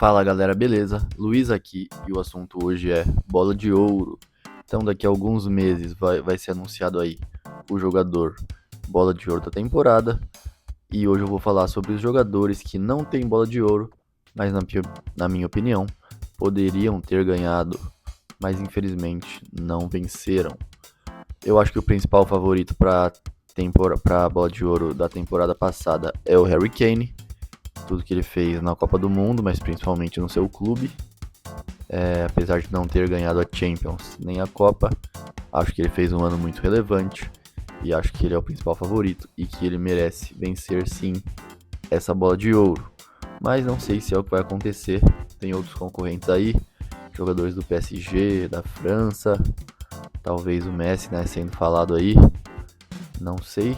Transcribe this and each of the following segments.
Fala galera, beleza? Luiz aqui e o assunto hoje é bola de ouro. Então daqui a alguns meses vai ser anunciado aí o jogador bola de ouro da temporada. E hoje eu vou falar sobre os jogadores que não têm bola de ouro, mas na minha opinião poderiam ter ganhado, mas infelizmente não venceram. Eu acho que o principal favorito para a bola de ouro da temporada passada é o Harry Kane. Tudo que ele fez na Copa do Mundo, mas principalmente no seu clube. Apesar de não ter ganhado a Champions nem a Copa, acho que ele fez um ano muito relevante e acho que ele é o principal favorito e que ele merece vencer sim essa bola de ouro. Mas não sei se é o que vai acontecer. Tem outros concorrentes aí, jogadores do PSG, da França, talvez o Messi, né, sendo falado aí. Não sei,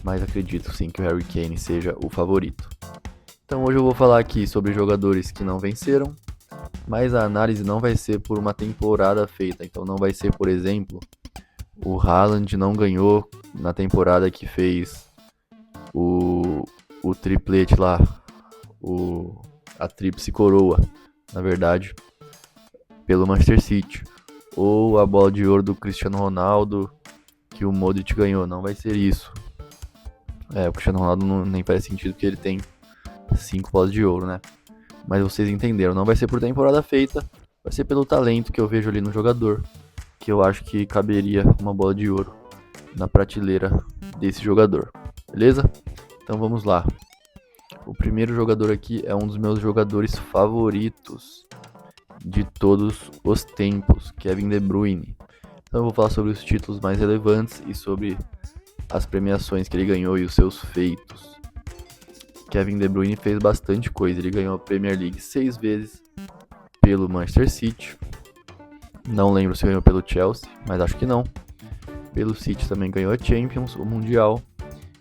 mas acredito sim que o Harry Kane seja o favorito. Então hoje eu vou falar aqui sobre jogadores que não venceram, mas a análise não vai ser por uma temporada feita. Então não vai ser, por exemplo, o Haaland não ganhou na temporada que fez o triplete lá, a tríplice coroa, na verdade, pelo Manchester City. Ou a bola de ouro do Cristiano Ronaldo, que o Modric ganhou. Não vai ser isso. O Cristiano Ronaldo nem faz sentido porque ele tem 5 bolas de ouro, né? Mas vocês entenderam, não vai ser por temporada feita, vai ser pelo talento que eu vejo ali no jogador, que eu acho que caberia uma bola de ouro na prateleira desse jogador, beleza? Então vamos lá. O primeiro jogador aqui é um dos meus jogadores favoritos de todos os tempos, Kevin De Bruyne. Então eu vou falar sobre os títulos mais relevantes e sobre as premiações que ele ganhou e os seus feitos. Kevin De Bruyne fez bastante coisa. Ele ganhou a Premier League 6 vezes pelo Manchester City. Não lembro se ganhou pelo Chelsea, mas acho que não. Pelo City também ganhou a Champions, o Mundial,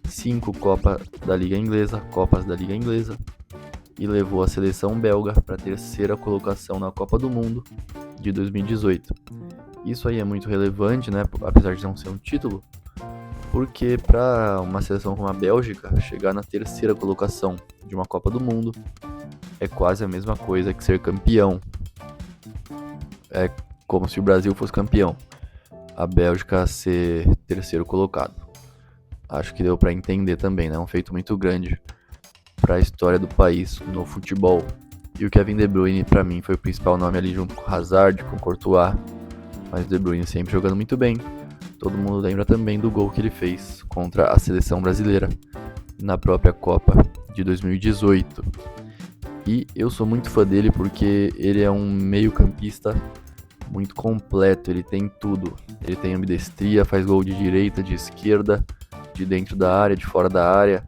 5 Copas da Liga Inglesa, e levou a seleção belga para a terceira colocação na Copa do Mundo de 2018. Isso aí é muito relevante, né? Apesar de não ser um título, porque para uma seleção como a Bélgica chegar na terceira colocação de uma Copa do Mundo é quase a mesma coisa que ser campeão. É como se o Brasil fosse campeão, a Bélgica ser terceiro colocado. Acho que deu para entender também, né? Um feito muito grande para a história do país no futebol. E o Kevin De Bruyne para mim foi o principal nome ali junto com o Hazard, com o Courtois, mas o De Bruyne sempre jogando muito bem. Todo mundo lembra também do gol que ele fez contra a seleção brasileira na própria Copa de 2018. E eu sou muito fã dele porque ele é um meio-campista muito completo, ele tem tudo. Ele tem ambidestria, faz gol de direita, de esquerda, de dentro da área, de fora da área.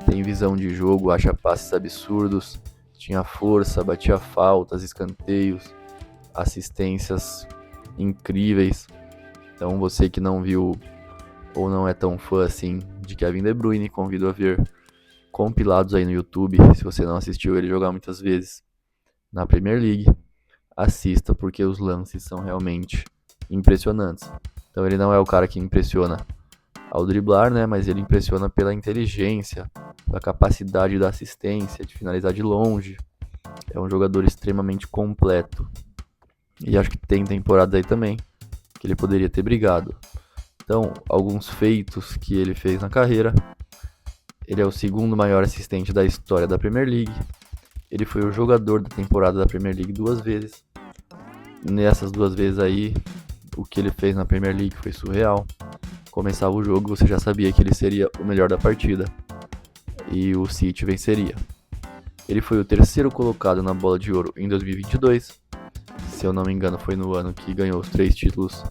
Tem visão de jogo, acha passes absurdos, tinha força, batia faltas, escanteios, assistências incríveis. Então você que não viu ou não é tão fã assim de Kevin De Bruyne, convido a ver compilados aí no YouTube. Se você não assistiu ele jogar muitas vezes na Premier League, assista porque os lances são realmente impressionantes. Então ele não é o cara que impressiona ao driblar, né? Mas ele impressiona pela inteligência, pela capacidade da assistência, de finalizar de longe. É um jogador extremamente completo. E acho que tem temporada aí também que ele poderia ter brigado. Então, alguns feitos que ele fez na carreira. Ele é o segundo maior assistente da história da Premier League. Ele foi o jogador da temporada da Premier League 2 vezes. Nessas 2 vezes aí, o que ele fez na Premier League foi surreal. Começava o jogo, você já sabia que ele seria o melhor da partida. E o City venceria. Ele foi o terceiro colocado na Bola de Ouro em 2022. Se eu não me engano, foi no ano que ganhou os 3 títulos,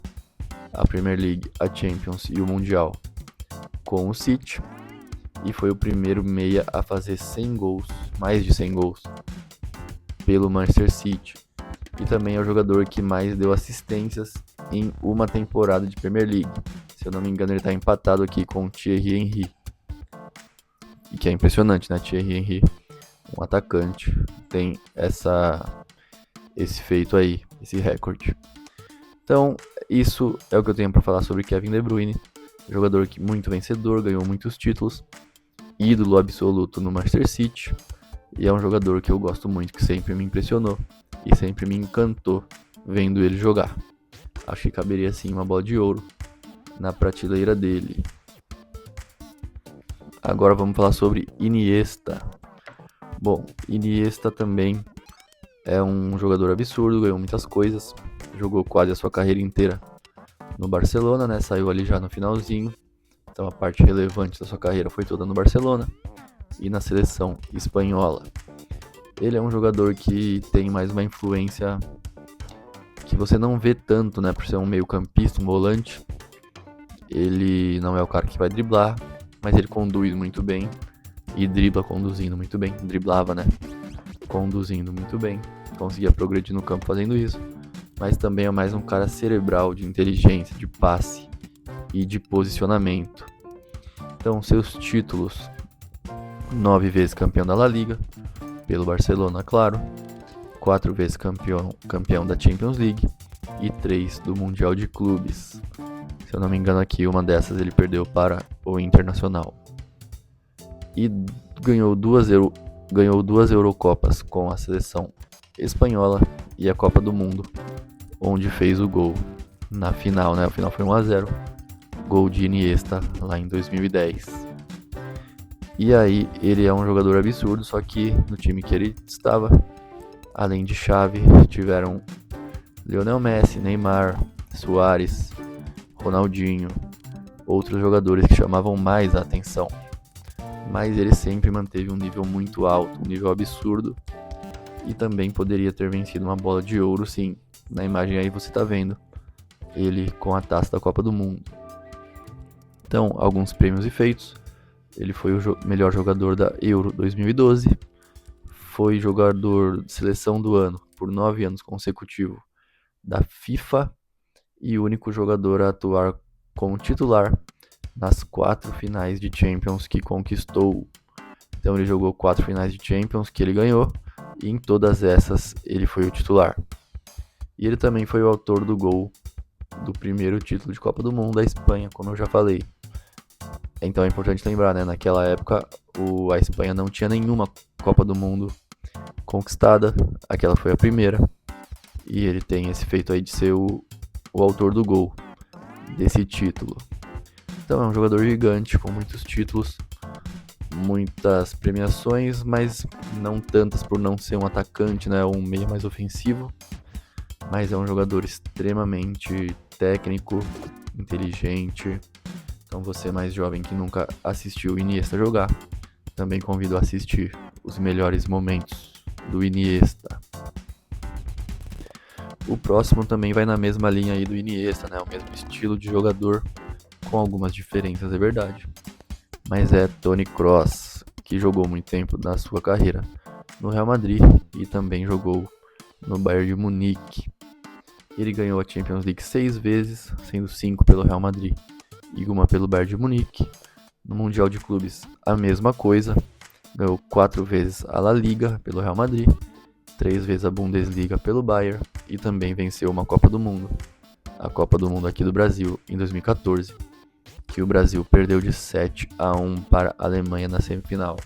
a Premier League, a Champions e o Mundial, com o City. E foi o primeiro meia a fazer 100 gols, mais de 100 gols, pelo Manchester City. E também é o jogador que mais deu assistências em uma temporada de Premier League. Se eu não me engano, ele está empatado aqui com o Thierry Henry. E que é impressionante, né? Thierry Henry, um atacante, tem esse feito aí, esse recorde. Então, isso é o que eu tenho para falar sobre Kevin De Bruyne. Jogador que muito vencedor, ganhou muitos títulos, ídolo absoluto no Manchester City. E é um jogador que eu gosto muito, que sempre me impressionou e sempre me encantou vendo ele jogar. Acho que caberia sim uma bola de ouro na prateleira dele. Agora vamos falar sobre Iniesta. Bom, Iniesta também é um jogador absurdo, ganhou muitas coisas, jogou quase a sua carreira inteira no Barcelona, né? Saiu ali já no finalzinho, então a parte relevante da sua carreira foi toda no Barcelona e na seleção espanhola. Ele é um jogador que tem mais uma influência que você não vê tanto, né? Por ser um meio-campista, um volante. Ele não é o cara que vai driblar, mas ele conduz muito bem e dribla conduzindo muito bem. Driblava, né? Conduzindo muito bem. Conseguia progredir no campo fazendo isso. Mas também é mais um cara cerebral, de inteligência, de passe e de posicionamento. Então, seus títulos: 9 vezes campeão da La Liga, pelo Barcelona, claro. 4 vezes campeão da Champions League e 3 do Mundial de Clubes. Se eu não me engano aqui, uma dessas ele perdeu para o Internacional. E ganhou duas Eurocopas com a seleção espanhola e a Copa do Mundo, onde fez o gol na final, né? O final foi 1-0, gol de Iniesta lá em 2010. E aí, ele é um jogador absurdo, só que no time que ele estava, além de Xavi, tiveram Lionel Messi, Neymar, Suárez, Ronaldinho, outros jogadores que chamavam mais a atenção. Mas ele sempre manteve um nível muito alto, um nível absurdo, e também poderia ter vencido uma bola de ouro, sim. Na imagem aí você tá vendo ele com a taça da Copa do Mundo. Então, alguns prêmios e feitos. Ele foi o melhor jogador da Euro 2012, foi jogador de seleção do ano por 9 anos consecutivos da FIFA e o único jogador a atuar como titular nas 4 finais de Champions que conquistou. Então ele jogou 4 finais de Champions que ele ganhou e em todas essas ele foi o titular. E ele também foi o autor do gol do primeiro título de Copa do Mundo da Espanha, como eu já falei. Então é importante lembrar, né? Naquela época a Espanha não tinha nenhuma Copa do Mundo conquistada, aquela foi a primeira. E ele tem esse feito aí de ser o autor do gol desse título. Então é um jogador gigante, com muitos títulos, muitas premiações, mas não tantas por não ser um atacante, né? Um meia mais ofensivo. Mas é um jogador extremamente técnico, inteligente. Então você mais jovem que nunca assistiu o Iniesta jogar, também convido a assistir os melhores momentos do Iniesta. O próximo também vai na mesma linha aí do Iniesta, né? O mesmo estilo de jogador, com algumas diferenças, é verdade. Mas é Toni Kroos, que jogou muito tempo da sua carreira no Real Madrid e também jogou no Bayern de Munique. Ele ganhou a Champions League 6 vezes, sendo 5 pelo Real Madrid e uma pelo Bayern de Munique. No Mundial de Clubes, a mesma coisa. Ganhou 4 vezes a La Liga pelo Real Madrid, 3 vezes a Bundesliga pelo Bayern e também venceu uma Copa do Mundo. A Copa do Mundo aqui do Brasil, em 2014, que o Brasil perdeu de 7-1 para a Alemanha na semifinal.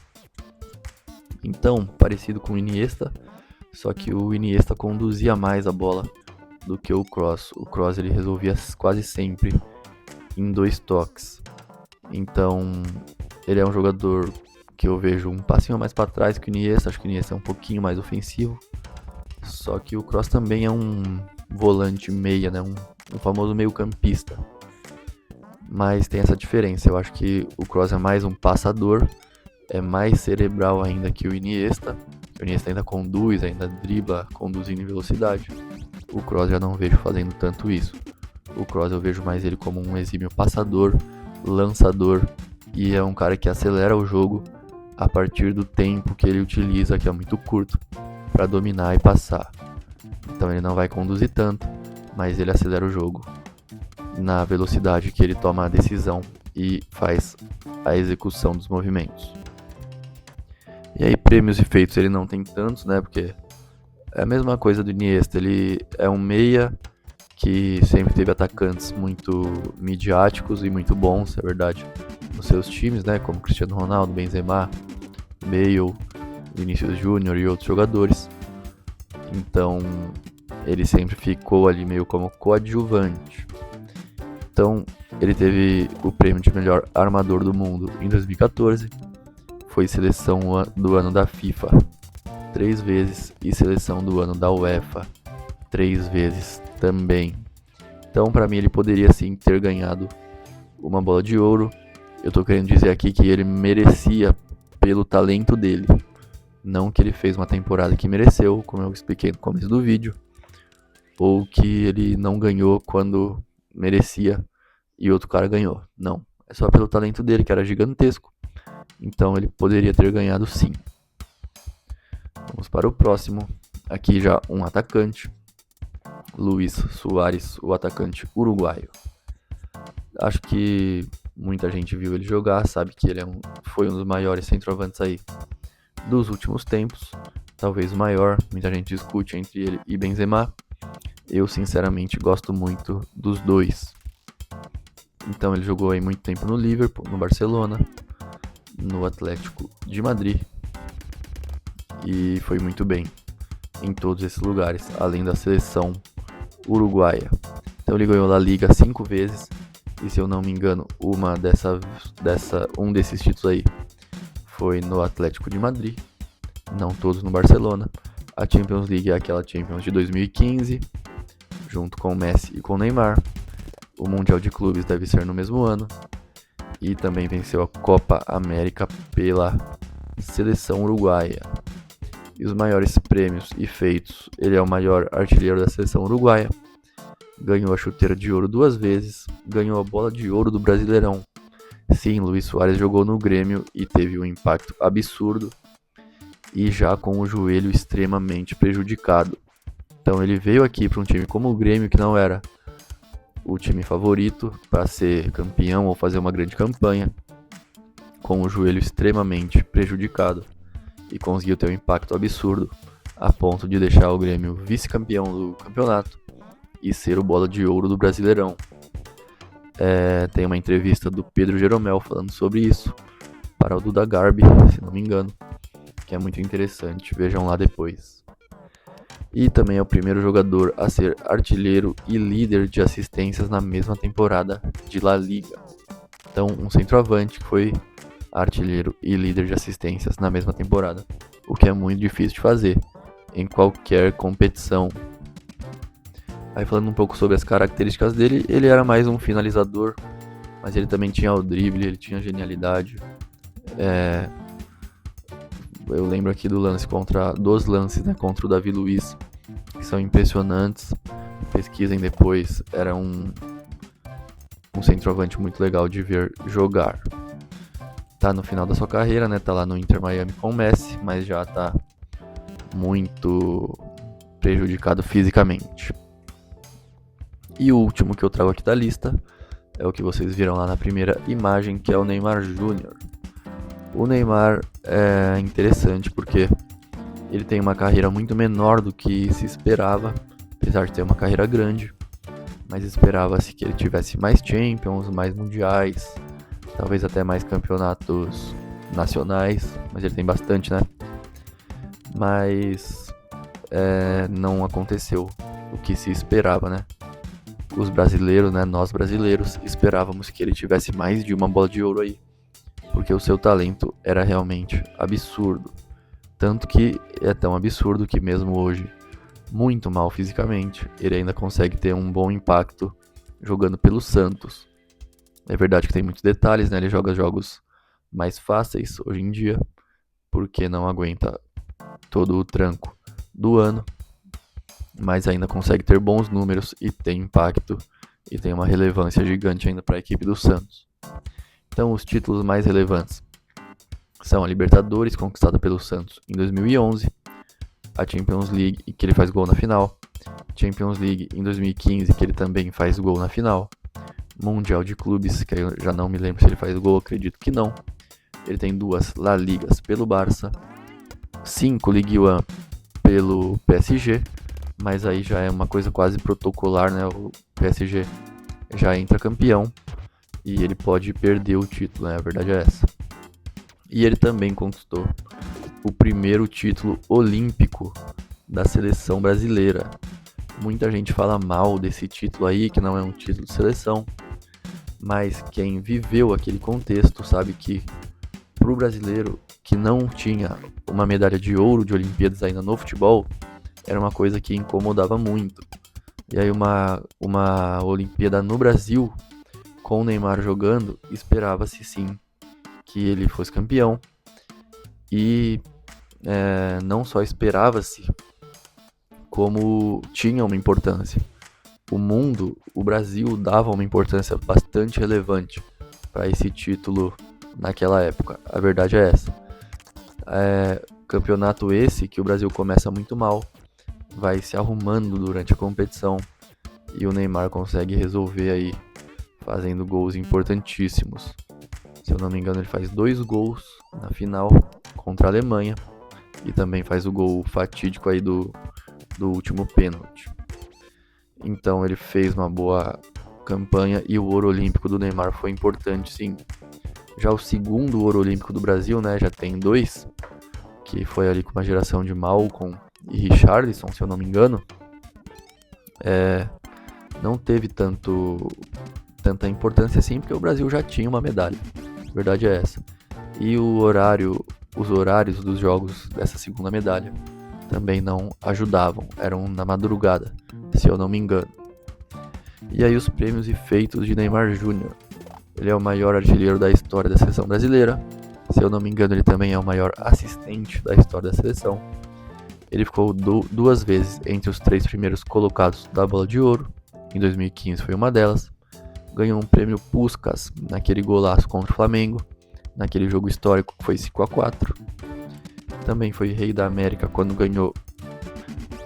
Então, parecido com o Iniesta, só que o Iniesta conduzia mais a bola do que o Kroos. O Kroos ele resolvia quase sempre em 2 toques. Então, ele é um jogador que eu vejo um passinho mais para trás que o Iniesta. Acho que o Iniesta é um pouquinho mais ofensivo. Só que o Kroos também é um volante meia, né? Um famoso meio-campista. Mas tem essa diferença. Eu acho que o Kroos é mais um passador, é mais cerebral ainda que o Iniesta. O Iniesta ainda conduz, ainda dribla, conduzindo em velocidade. O Kroos já não vejo fazendo tanto isso. O Kroos eu vejo mais ele como um exímio passador, lançador, e é um cara que acelera o jogo a partir do tempo que ele utiliza, que é muito curto, para dominar e passar. Então ele não vai conduzir tanto, mas ele acelera o jogo na velocidade que ele toma a decisão e faz a execução dos movimentos. E aí prêmios e feitos ele não tem tantos, né? Porque é a mesma coisa do Iniesta. Ele é um meia que sempre teve atacantes muito midiáticos e muito bons, é verdade, nos seus times, né? Como Cristiano Ronaldo, Benzema, Bale, Vinícius Júnior e outros jogadores. Então, ele sempre ficou ali meio como coadjuvante. Então, ele teve o prêmio de melhor armador do mundo em 2014. Foi seleção do ano da FIFA 3 vezes e seleção do ano da UEFA 3 vezes também. Então, para mim, ele poderia sim ter ganhado uma bola de ouro. Eu tô querendo dizer aqui que ele merecia pelo talento dele. Não que ele fez uma temporada que mereceu, como eu expliquei no começo do vídeo, ou que ele não ganhou quando merecia e outro cara ganhou. Não, é só pelo talento dele, que era gigantesco. Então ele poderia ter ganhado sim. Vamos para o próximo. Aqui já um atacante. Luis Suárez, o atacante uruguaio. Acho que muita gente viu ele jogar, sabe que ele foi um dos maiores centroavantes aí dos últimos tempos, talvez o maior. Muita gente discute entre ele e Benzema. Eu sinceramente gosto muito dos dois. Então ele jogou aí muito tempo no Liverpool, no Barcelona, no Atlético de Madrid e foi muito bem em todos esses lugares, além da seleção uruguaia. Então ele ganhou a Liga 5 vezes e, se eu não me engano, um desses títulos aí foi no Atlético de Madrid, não todos no Barcelona. A Champions League é aquela Champions de 2015, junto com o Messi e com o Neymar. O Mundial de Clubes deve ser no mesmo ano. E também venceu a Copa América pela seleção uruguaia. E os maiores prêmios e feitos: ele é o maior artilheiro da seleção uruguaia. Ganhou a chuteira de ouro 2 vezes. Ganhou a bola de ouro do Brasileirão. Sim, Luis Suárez jogou no Grêmio e teve um impacto absurdo, e já com o joelho extremamente prejudicado. Então ele veio aqui para um time como o Grêmio, que não era o time favorito para ser campeão ou fazer uma grande campanha, com o joelho extremamente prejudicado, e conseguiu ter um impacto absurdo a ponto de deixar o Grêmio vice-campeão do campeonato e ser o bola de ouro do Brasileirão. Tem uma entrevista do Pedro Jeromel falando sobre isso para o Duda Garbi, se não me engano, que é muito interessante, vejam lá depois. E também é o primeiro jogador a ser artilheiro e líder de assistências na mesma temporada de La Liga. Então, um centroavante que foi artilheiro e líder de assistências na mesma temporada, o que é muito difícil de fazer em qualquer competição. Aí, falando um pouco sobre as características dele, ele era mais um finalizador, mas ele também tinha o drible, ele tinha genialidade. Eu lembro aqui dos lances, né, contra o Davi Luiz, que são impressionantes. Pesquisem depois, era um centroavante muito legal de ver jogar. Tá no final da sua carreira, né, tá lá no Inter Miami com o Messi, mas já tá muito prejudicado fisicamente. E o último que eu trago aqui da lista é o que vocês viram lá na primeira imagem, que é o Neymar Júnior. O Neymar é interessante porque ele tem uma carreira muito menor do que se esperava, apesar de ter uma carreira grande, mas esperava-se que ele tivesse mais Champions, mais Mundiais, talvez até mais campeonatos nacionais, mas ele tem bastante, né? Mas não aconteceu o que se esperava, né? Os brasileiros, né? Nós brasileiros esperávamos que ele tivesse mais de uma bola de ouro aí, porque o seu talento era realmente absurdo. Tanto que é tão absurdo que mesmo hoje, muito mal fisicamente, ele ainda consegue ter um bom impacto jogando pelo Santos. É verdade que tem muitos detalhes, né? Ele joga jogos mais fáceis hoje em dia, porque não aguenta todo o tranco do ano, mas ainda consegue ter bons números e tem impacto e tem uma relevância gigante ainda para a equipe do Santos. Então, os títulos mais relevantes são a Libertadores, conquistada pelo Santos em 2011, a Champions League, que ele faz gol na final, Champions League em 2015, que ele também faz gol na final, Mundial de Clubes, que eu já não me lembro se ele faz gol, acredito que não. Ele tem 2 La Ligas pelo Barça, 5 Ligue 1 pelo PSG, mas aí já é uma coisa quase protocolar, né? O PSG já entra campeão e ele pode perder o título, né? A verdade é essa. E ele também conquistou o primeiro título olímpico da seleção brasileira. Muita gente fala mal desse título aí, que não é um título de seleção, mas quem viveu aquele contexto sabe que pro brasileiro que não tinha uma medalha de ouro de Olimpíadas ainda no futebol, era uma coisa que incomodava muito. E aí uma Olimpíada no Brasil, com o Neymar jogando, esperava-se sim que ele fosse campeão. E não só esperava-se, como tinha uma importância. O mundo, o Brasil dava uma importância bastante relevante para esse título naquela época. A verdade é essa. Campeonato esse que o Brasil começa muito mal, vai se arrumando durante a competição e o Neymar consegue resolver aí fazendo gols importantíssimos. Se eu não me engano, ele faz 2 gols na final contra a Alemanha e também faz o gol fatídico aí do último pênalti. Então ele fez uma boa campanha e o ouro olímpico do Neymar foi importante, sim. Já o segundo ouro olímpico do Brasil, né, já tem 2, que foi ali com uma geração de Malcom e Richarlison, se eu não me engano. Não teve tanta importância assim, porque o Brasil já tinha uma medalha. A verdade é essa. E os horários dos jogos dessa segunda medalha também não ajudavam, eram na madrugada, se eu não me engano. E aí os prêmios e feitos de Neymar Júnior. Ele é o maior artilheiro da história da seleção brasileira. Se eu não me engano, ele também é o maior assistente da história da seleção. Ele ficou 2 vezes entre os 3 primeiros colocados da Bola de Ouro. Em 2015 foi uma delas. Ganhou um prêmio Puskás naquele golaço contra o Flamengo, naquele jogo histórico que foi 5-4. Também foi rei da América quando ganhou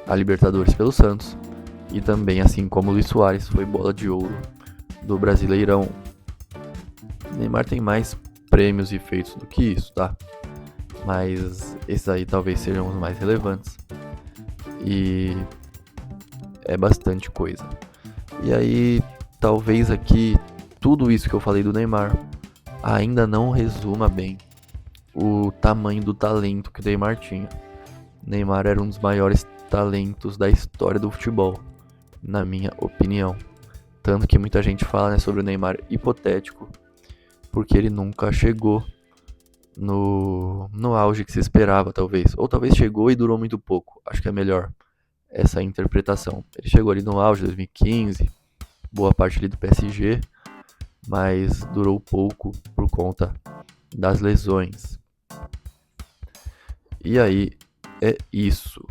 a Libertadores pelo Santos. E também, assim como o Luis Soares, foi bola de ouro do Brasileirão. Neymar tem mais prêmios e feitos do que isso, tá? Mas esses aí talvez sejam os mais relevantes. E é bastante coisa. E aí, talvez aqui, tudo isso que eu falei do Neymar ainda não resuma bem o tamanho do talento que o Neymar tinha. Neymar era um dos maiores talentos da história do futebol, na minha opinião. Tanto que muita gente fala, né, sobre o Neymar hipotético, porque ele nunca chegou no auge que se esperava, talvez. Ou talvez chegou e durou muito pouco. Acho que é melhor essa interpretação. Ele chegou ali no auge, 2015, boa parte ali do PSG, mas durou pouco por conta das lesões. E aí, é isso.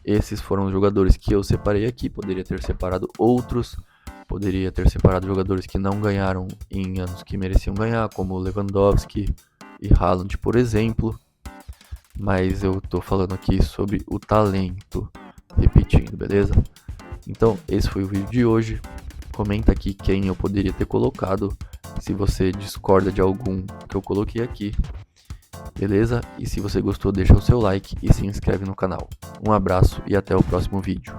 Esses foram os jogadores que eu separei aqui. Poderia ter separado outros. Poderia ter separado jogadores que não ganharam em anos que mereciam ganhar, como Lewandowski e Haaland, por exemplo. Mas eu tô falando aqui sobre o talento, repetindo, beleza? Então, esse foi o vídeo de hoje. Comenta aqui quem eu poderia ter colocado, se você discorda de algum que eu coloquei aqui. Beleza? E se você gostou, deixa o seu like e se inscreve no canal. Um abraço e até o próximo vídeo.